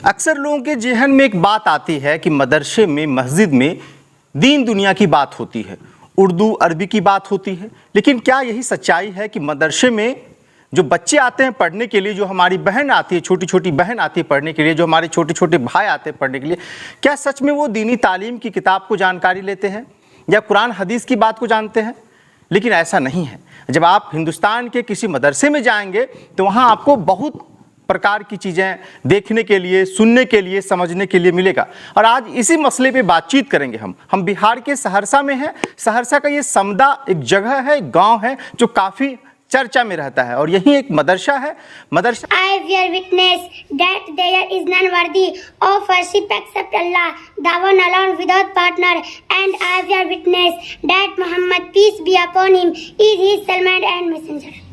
अक्सर लोगों के जहन में एक बात आती है कि मदरसे में, मस्जिद में दीन दुनिया की बात होती है, उर्दू अरबी की बात होती है। लेकिन क्या यही सच्चाई है कि मदरसे में जो बच्चे आते हैं पढ़ने के लिए, जो हमारी बहन आती है, छोटी छोटी बहन आती है पढ़ने के लिए, जो हमारे छोटे छोटे भाई आते हैं पढ़ने के लिए, क्या सच में वो दीनी तालीम की किताब को जानकारी लेते हैं या कुरान हदीस की बात को जानते हैं? लेकिन ऐसा नहीं है। जब आप हिंदुस्तान के किसी मदरसे में जाएंगे तो वहाँ आपको बहुत प्रकार की चीज़ें देखने के लिए, सुनने के लिए, समझने के लिए मिलेगा। और आज इसी मसले पे बातचीत करेंगे हम बिहार के सहरसा में हैं। सहरसा का ये समदा एक जगह है, एक गांव है जो काफ़ी चर्चा में रहता है और यही एक मदरसा है। मदरसा I bear witness that there is none worthy of worship except Allah, the one alone without partner, and I bear witness that Muhammad, peace be upon him, is his servant and messenger.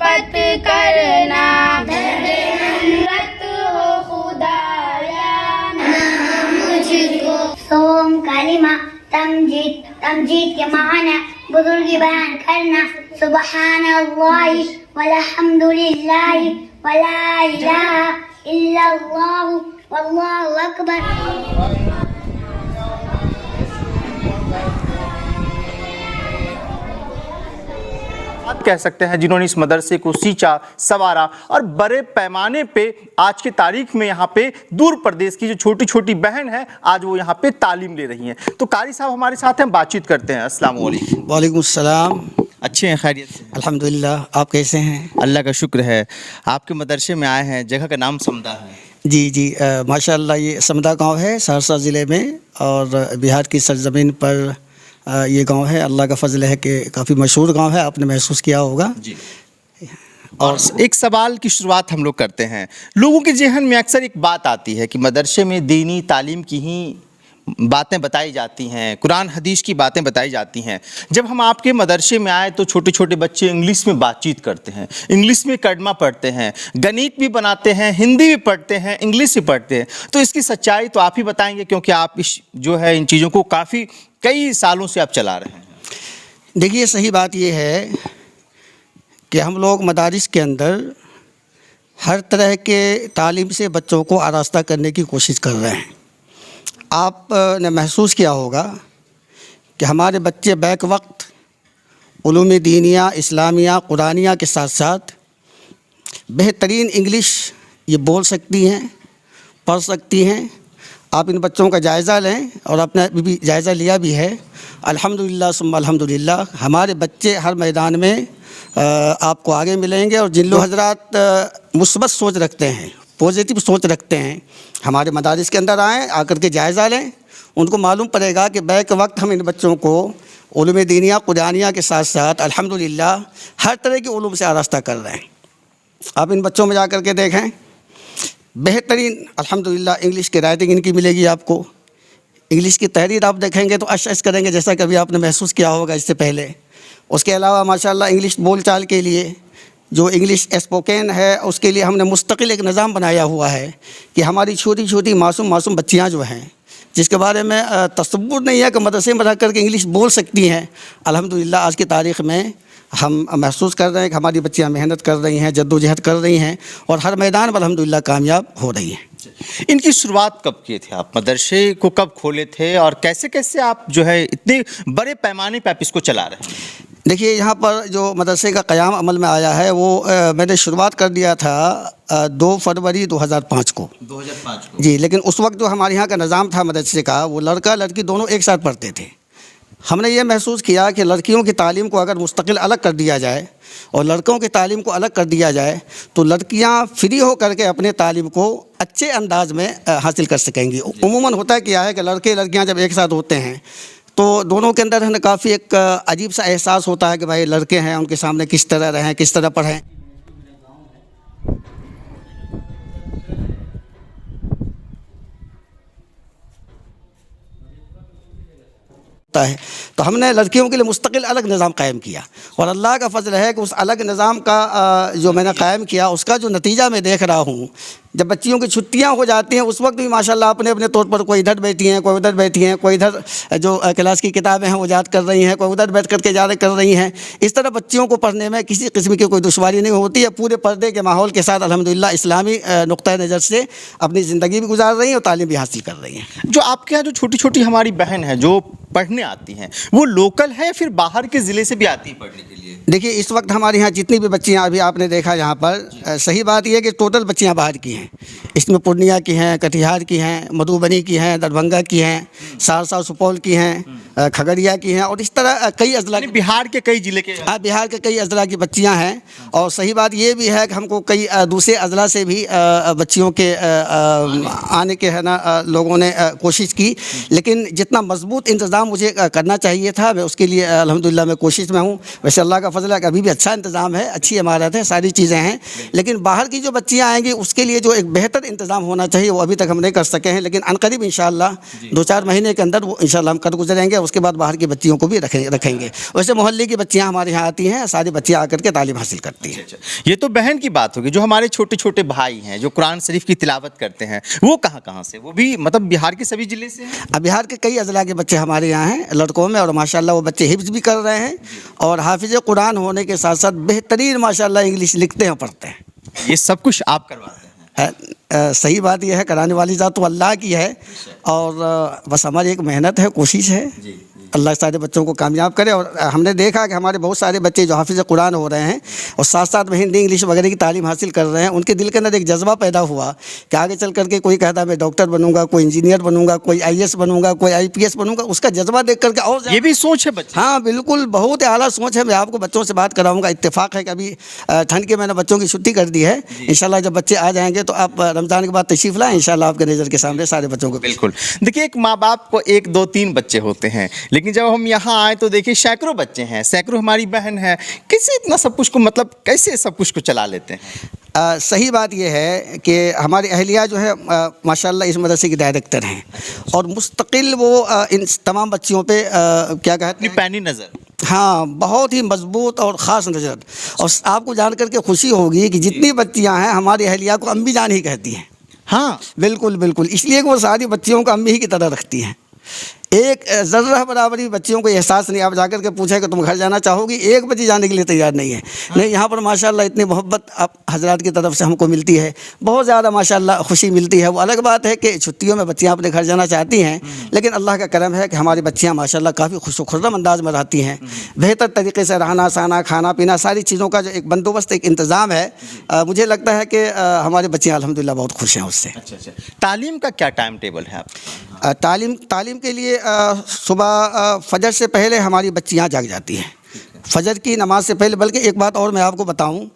पत करना धन्यत हो खुदाया मुझको। सोम कालिमा तमजीद के माना बुजुर्गी बयान करना। सुबहान अल्लाह वल्हम्दुलिल्लाह वला इलाहा इल्लल्लाह वल्लाहु अकबर। कह सकते हैं जिन्होंने इस मदरसे को सींचा, संवारा और बड़े पैमाने पे आज की तारीख में यहाँ पे दूर प्रदेश की जो छोटी छोटी बहन है, आज वो यहाँ पे तालीम ले रही हैं। तो कारी साहब हमारे साथ हैं, बातचीत करते हैं। अस्सलाम वालेकुम। वालेकुम सलाम। अच्छे हैं, खैरियत से? अल्हम्दुलिल्लाह। आप कैसे हैं? अल्लाह का शुक्र है। आपके मदरसे में आए हैं, जगह का नाम समदा है। जी माशाअल्लाह। ये समदा गांव है सहरसा ज़िले में और बिहार की सरजमीन पर ये गांव है। अल्लाह का फजल है कि काफ़ी मशहूर गांव है, आपने महसूस किया होगा जी। और एक सवाल की शुरुआत हम लोग करते हैं। लोगों के जहन में अक्सर एक बात आती है कि मदरसे में दीनी तालीम की ही बातें बताई जाती हैं, कुरान हदीस की बातें बताई जाती हैं। जब हम आपके मदरसे में आए तो छोटे छोटे बच्चे इंग्लिश में बातचीत करते हैं, इंग्लिश में कलमा पढ़ते हैं, गणित भी बनाते हैं, हिंदी भी पढ़ते हैं, इंग्लिश भी पढ़ते हैं। तो इसकी सच्चाई तो आप ही बताएंगे, क्योंकि आप इस जो है इन चीज़ों को काफ़ी कई सालों से आप चला रहे हैं। देखिए, सही बात यह है कि हम लोग मदारिस के अंदर हर तरह के तालीम से बच्चों को आरास्ता करने की कोशिश कर रहे हैं। आपने महसूस किया होगा कि हमारे बच्चे बैक वक्त उलूम दीनिया, इस्लामिया, कुरानिया के साथ साथ बेहतरीन इंग्लिश ये बोल सकती हैं, पढ़ सकती हैं। आप इन बच्चों का जायज़ा लें और अपने भी जायज़ा लिया भी है। अल्हम्दुलिल्लाह सुम्मा अल्हम्दुलिल्लाह, हमारे बच्चे हर मैदान में आपको आगे मिलेंगे। और जिन लोग हजरात मुस्बत सोच रखते हैं, पॉजिटिव सोच रखते हैं, हमारे मदारिस के अंदर आएँ, आकर के जायज़ा लें। उनको मालूम पड़ेगा कि बैक वक्त हम इन बच्चों को उलूम दीनिया, कुरानिया के साथ साथ अल्हम्दुलिल्लाह हर तरह के उलूम से आरास्ता कर रहे हैं। आप इन बच्चों में जा कर के देखें, बेहतरीन अल्हम्दुलिल्लाह इंग्लिश की राइटिंग इनकी मिलेगी आपको। इंग्लिश की तहरीर आप देखेंगे तो अश करेंगे, जैसा कभी आपने महसूस किया होगा इससे पहले। उसके अलावा माशाल्लाह इंग्लिश बोलचाल के लिए जो इंग्लिश स्पोकन है, उसके लिए हमने मुस्तकिल एक निज़ाम बनाया हुआ है कि हमारी छोटी छोटी मासूम बच्चियाँ जो हैं, जिसके बारे में तसव्वुर नहीं है कि मदरसे में रह कर के इंग्लिश बोल सकती हैं, अल्हम्दुलिल्लाह आज की तारीख़ में हम महसूस कर रहे हैं कि हमारी बच्चियाँ मेहनत कर रही हैं, जद्दोजहद कर रही हैं और हर मैदान पर अल्हम्दुलिल्लाह कामयाब हो रही हैं। इनकी शुरुआत कब किए थे आप? मदरसे को कब खोले थे और कैसे कैसे आप जो है इतने बड़े पैमाने पर आप इसको चला रहे हैं? देखिए, यहाँ पर जो मदरसे का क़याम अमल में आया है वो मैंने शुरुआत कर दिया था 2 फरवरी 2005 को। 2005 को जी। लेकिन उस वक्त जो हमारे यहाँ का निज़ाम था मदरसे का, वो लड़का लड़की दोनों एक साथ पढ़ते थे। हमने ये महसूस किया कि लड़कियों की तालीम को अगर मुस्तकिल अलग कर दिया जाए और लड़कों की तालीम को अलग कर दिया जाए तो लड़कियां फ्री हो करके अपने तालीम को अच्छे अंदाज में हासिल कर सकेंगी। उमूमन होता है क्या है कि लड़के लड़कियां जब एक साथ होते हैं तो दोनों के अंदर है ना काफ़ी एक अजीब सा एहसास होता है कि भाई लड़के हैं, उनके सामने किस तरह रहें, किस तरह पढ़ें। होता है। तो हमने लड़कियों के लिए मुस्तकिल अलग निज़ाम कायम किया और अल्लाह का फजल है कि उस अलग निज़ाम का जो मैंने कायम किया उसका जो नतीजा मैं देख रहा हूँ, जब बच्चियों की छुट्टियां हो जाती हैं उस वक्त भी माशाल्लाह अपने अपने तौर पर कोई इधर बैठी हैं, कोई उधर बैठी हैं, कोई इधर जो क्लास की किताबें हैं वो याद कर रही हैं, कोई उधर बैठ करके याद कर रही हैं। इस तरह बच्चियों को पढ़ने में किसी किस्म की कोई दुश्वारी नहीं होती है। पूरे पर्दे के माहौल के साथ अल्हम्दुलिल्लाह इस्लामी नुक्ता नज़र से अपनी ज़िंदगी भी गुजार रही हैं और तालीम भी हासिल कर रही हैं। जो आपके यहाँ जो छोटी छोटी हमारी बहन है जो पढ़ने आती हैं, वो लोकल है या फिर बाहर के ज़िले से भी आती है पढ़ने के लिए? देखिए, इस वक्त हमारे यहाँ जितनी भी बच्चियाँ अभी आपने देखा यहाँ पर, सही बात यह है कि टोटल बच्चियाँ बाहर की हैं। इसमें पूर्णिया की हैं, कटिहार की हैं, मधुबनी की हैं, दरभंगा की हैं, सहरसा सुपौल की हैं, खगड़िया की हैं और इस तरह कई अजला बिहार के कई जिले के बिहार के कई अजला की बच्चियाँ हैं। और सही बात ये भी है कि हमको कई दूसरे अजला से भी बच्चियों के आने के है ना लोगों ने कोशिश की, लेकिन जितना मजबूत इंतज़ाम मुझे करना चाहिए था मैं उसके लिए अल्हम्दुलिल्लाह मैं कोशिश में हूँ। वैसे अल्लाह का फजल है कि अभी भी अच्छा इंतज़ाम है, अच्छी इमारत है, सारी चीज़ें हैं, लेकिन बाहर की जो बच्चियाँ आएंगी उसके लिए जो एक बेहतर इंतज़ाम होना चाहिए वो अभी तक हम नहीं कर सके हैं। लेकिन अनकरीब इंशाअल्लाह 2-4 महीने के अंदर वो इंशाअल्लाह हम कर गुजरेंगे। उसके बाद बाहर की बच्चियों को भी रखेंगे। वैसे मोहल्ले की बच्चियाँ हमारे यहाँ आती हैं, सारी बच्चियाँ आकर के तालीम हासिल करती हैं। ये तो बहन की बात होगी। जो हमारे छोटे छोटे भाई हैं जो कुरान शरीफ की तिलावत करते हैं, वो कहाँ कहाँ से? वो भी मतलब बिहार के सभी जिले से हैं? अब बिहार के कई अजला के बच्चे हमारे यहाँ हैं लड़कों में, और माशाल्लाह वो बच्चे हिफ्ज़ भी कर रहे हैं और हाफिज़ कुरान होने के साथ साथ बेहतरीन माशाल्लाह इंग्लिश लिखते हैं, पढ़ते हैं। ये सब कुछ आप करवाते हैं? सही बात यह है, कराने वाली ज़ात तो अल्लाह की है और बस हमारी एक मेहनत है, कोशिश है। अल्लाह सारे बच्चों को कामयाब करे। और हमने देखा कि हमारे बहुत सारे बच्चे जो हाफिज़ कुरान हो रहे हैं और साथ साथ में हिंदी इंग्लिश वगैरह की तालीम हासिल कर रहे हैं, उनके दिल के अंदर एक जज्बा पैदा हुआ कि आगे चल करके कोई कहता है मैं डॉक्टर बनूंगा, कोई इंजीनियर बनूंगा, कोई IAS बनूंगा, कोई IPS बनूंगा। उसका जज्बा देख करके और ये भी सोच है बच्चे? हाँ बिल्कुल, बहुत आला सोच है। मैं आपको बच्चों से बात कराऊंगा। इत्तेफाक है कि अभी ठंड के मैंने बच्चों की छुट्टी कर दी है। इंशाल्लाह जब बच्चे आ जाएंगे तो आप रमज़ान के बाद तशरीफ़ लाएँ, इंशाल्लाह आपके नज़र के सामने सारे बच्चों को। बिल्कुल। देखिए, एक माँ बाप को 1, 2, 3 बच्चे होते हैं, लेकिन जब हम यहाँ आए तो देखिए सैकड़ों बच्चे हैं, सैकड़ों हमारी बहन है। कैसे इतना सब कुछ को मतलब कैसे सब कुछ को चला लेते हैं? सही बात यह है कि हमारी अहलिया जो है माशाल्लाह इस मदरसे की डायरेक्टर हैं और मुस्तकिल वो इन तमाम बच्चियों पे क्या कहते हैं, पैनी नज़र। हाँ, बहुत ही मजबूत और ख़ास नज़र। और आपको जान करके खुशी होगी कि जितनी बच्चियाँ हैं हमारी अहलिया को अम्मी जान ही कहती हैं। हाँ बिल्कुल बिल्कुल, इसलिए कि वो सारी बच्चियों को अम्मी ही की तरह रखती हैं। एक ज़र्रा बराबरी बच्चियों को एहसास नहीं। आप जाकर के पूछे कि तुम घर जाना चाहोगी, एक बच्ची जाने के लिए तैयार नहीं है। नहीं, यहाँ पर माशाल्लाह इतनी मोहब्बत आप हजरात की तरफ से हमको मिलती है, बहुत ज़्यादा माशाल्लाह खुशी मिलती है। वो अलग बात है कि छुट्टियों में बच्चियाँ अपने घर जाना चाहती हैं, लेकिन अल्लाह का करम है कि हमारी बच्चियाँ माशाल्लाह काफ़ी खुशखुर्रम अंदाज में रहती हैं। बेहतर तरीके से रहना सहना, खाना पीना, सारी चीज़ों का जो एक बंदोबस्त, एक इंतज़ाम है, मुझे लगता है कि हमारी बच्चियाँ अल्हम्दुलिल्लाह बहुत खुश हैं उससे। अच्छा। तालीम का क्या टाइम टेबल है आपका? तालीम के लिए सुबह फजर से पहले हमारी बच्चियाँ जाग जाती हैं, फजर की नमाज से पहले। बल्कि एक बात और मैं आपको बताऊं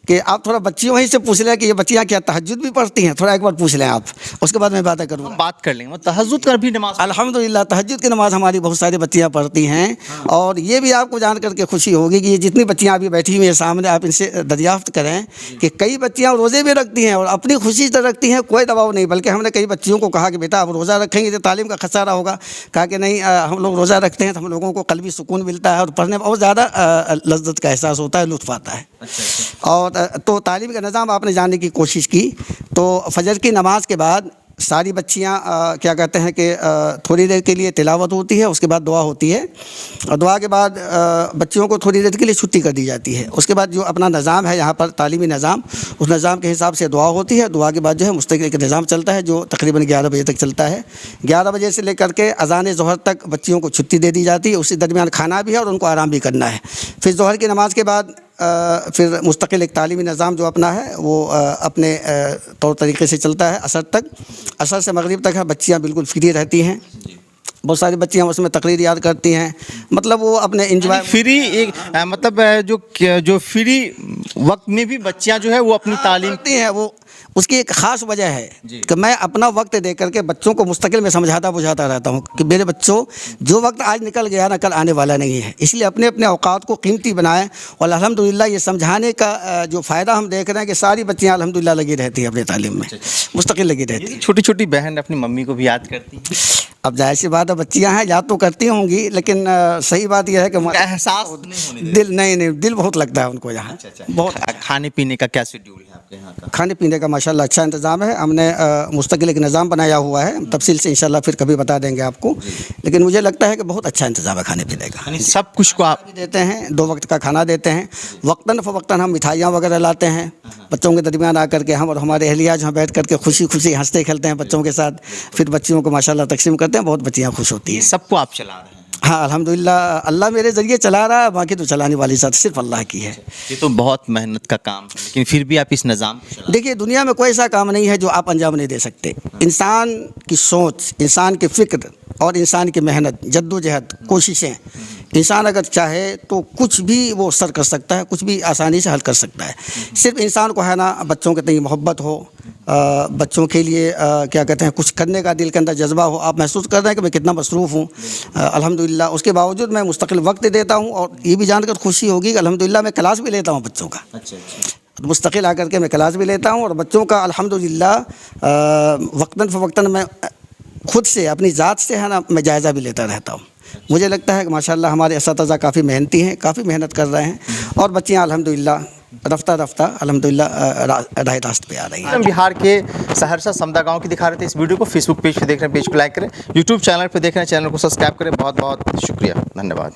कि आप थोड़ा बच्चियों ही से पूछ लें कि ये बच्चियाँ क्या तहज्जुद भी पढ़ती हैं, थोड़ा एक बार पूछ लें आप, उसके बाद मैं बातें करूँगा। बात कर लेंगे। तहज्जुद का भी नमाज? अल्हम्दुलिल्लाह तहज्जुद की नमाज़ हमारी बहुत सारी बच्चियाँ पढ़ती हैं। और ये भी आपको जान करके खुशी होगी कि ये जितनी बच्चियाँ अभी बैठी हुई हैं सामने, आप इनसे दरियाफ्त करें कि कई बच्चियाँ रोज़े भी रखती हैं और अपनी खुशी से रखती हैं, कोई दबाव नहीं। बल्कि हमने कई बच्चियों को कहा कि बेटा आप रोज़ा रखेंगे तो तालीम का खसारा होगा। कहा कि नहीं, हम लोग रोज़ा रखते हैं तो हम लोगों को कल्बी सुकून मिलता है और पढ़ने में बहुत ज़्यादा लज्जत का एहसास होता है, लुत्फ़ आता है। और तो तालीम का निज़ाम आपने जानने की कोशिश की तो फजर की नमाज के बाद सारी बच्चियाँ क्या कहते हैं कि थोड़ी देर के लिए तिलावत होती है, उसके बाद दुआ होती है और दुआ के बाद बच्चियों को थोड़ी देर के लिए छुट्टी कर दी जाती है। उसके बाद जो अपना निज़ाम है यहाँ पर तालीमी निज़ाम, उस निज़ाम के हिसाब से दुआ होती है। दुआ के बाद जो है मुस्तकिल एक निज़ाम चलता है जो तकरीबन 11 बजे तक चलता है। 11 बजे से लेकर के अज़ान ज़ोहर तक बच्चियों को छुट्टी दे दी जाती है। उसी दरमियान खाना भी है और उनको आराम भी करना है। फिर ज़ोहर की नमाज़ के बाद फिर मुस्तकिल एक तालीमी निज़ाम जो अपना है वो अपने तौर तरीक़े से चलता है असर तक। असर से मगरिब तक है बच्चियाँ बिल्कुल फ्री रहती हैं। बहुत सारी बच्चियाँ उसमें तकरीर याद करती हैं, मतलब वो अपने इंजॉय फ्री एक मतलब जो फ्री वक्त में भी बच्चियाँ जो है वो अपनी तालीम करती हैं। वो उसकी एक ख़ास वजह है कि मैं अपना वक्त दे करके बच्चों को मुस्तकिल में समझाता बुझाता रहता हूँ कि मेरे बच्चों, जो वक्त आज निकल गया ना कल आने वाला नहीं है, इसलिए अपने अपने औकात को कीमती बनाएं। और अल्हम्दुलिल्लाह ये समझाने का जो फ़ायदा हम देख रहे हैं कि सारी बच्चियाँ अल्हम्दुलिल्लाह लगी रहती हैं अपनी तालीम में, मुस्तकिल लगी रहती हैं। छोटी छोटी बहन अपनी मम्मी को भी याद करती हैं? अब जाहिर सी बात है, बच्चियां हैं, याद तो करती होंगी, लेकिन सही बात यह है कि एहसास नहीं होने देते। दिल नहीं, दिल बहुत लगता है उनको यहाँ। अच्छा। बहुत खाने पीने का क्या शेड्यूल है आपके यहाँ का? खाने पीने का माशाल्लाह अच्छा इंतज़ाम है। हमने मुस्तकिल एक निज़ाम बनाया हुआ है, तफसील से इंशाल्लाह फिर कभी बता देंगे आपको, लेकिन मुझे लगता है कि बहुत अच्छा इंतज़ाम है खाने पीने का। यानी सब कुछ को आप भी देते हैं, 2 वक्त का खाना देते हैं, वक्तन फ़वक्तन हम मिठाइयाँ वगैरह लाते हैं बच्चों के दरमियान आकर के। हम और हमारे अहलिया जो बैठ करके खुशी खुशी हंसते खेलते हैं बच्चों के साथ, फिर बच्चियों को माशाल्लाह तकसीम करते हैं, बहुत बच्चियाँ खुश होती हैं। सबको आप चला रहे हैं? हाँ अल्हम्दुलिल्लाह, अल्लाह मेरे ज़रिए चला रहा है, बाकी तो चलाने वाली ज़ात सिर्फ अल्लाह की है। ये तो बहुत मेहनत का काम है, लेकिन फिर भी आप इस निज़ाम को चला। देखिए, दुनिया में कोई ऐसा काम नहीं है जो आप अंजाम नहीं दे सकते। इंसान की सोच, इंसान की फ़िक्र और इंसान की मेहनत, जद्दोजहद, कोशिशें, इंसान अगर चाहे तो कुछ भी वो सर कर सकता है, कुछ भी आसानी से हल कर सकता है। सिर्फ इंसान को है ना बच्चों के तय मोहब्बत हो, बच्चों के लिए क्या कहते हैं, कुछ करने का दिल के अंदर जज्बा हो। आप महसूस कर रहे हैं कि मैं कितना मसरूफ़ हूँ, अल्हम्दुलिल्लाह। उसके बावजूद मैं मुस्तकिल वक्त देता हूँ, और ये भी जानकर खुशी होगी कि अल्हम्दुलिल्लाह मैं क्लास भी लेता हूँ बच्चों का। अच्छा। मुस्तकिल आकर के मैं क्लास भी लेता हूँ, और बच्चों का अल्हम्दुलिल्लाह वक्तन फ़वक्तन मैं खुद से अपनी ज़ात से है ना मैं जायज़ा भी लेता रहता हूँ। मुझे लगता है कि माशाल्लाह हमारे असातिज़ा काफ़ी मेहनती हैं, काफ़ी मेहनत कर रहे हैं, और बच्चियाँ अल्हम्दुलिल्लाह रफ्ता अल्हम्दुलिल्लाह राह रास्त पे आ रही हैं। हम बिहार के सहरसा समदा गांव की दिखा रहे थे इस वीडियो को। फेसबुक पेज पे देख रहे हैं, पेज को लाइक करें। यूट्यूब चैनल पे देख रहे हैं, चैनल को सब्सक्राइब करें। बहुत बहुत शुक्रिया, धन्यवाद।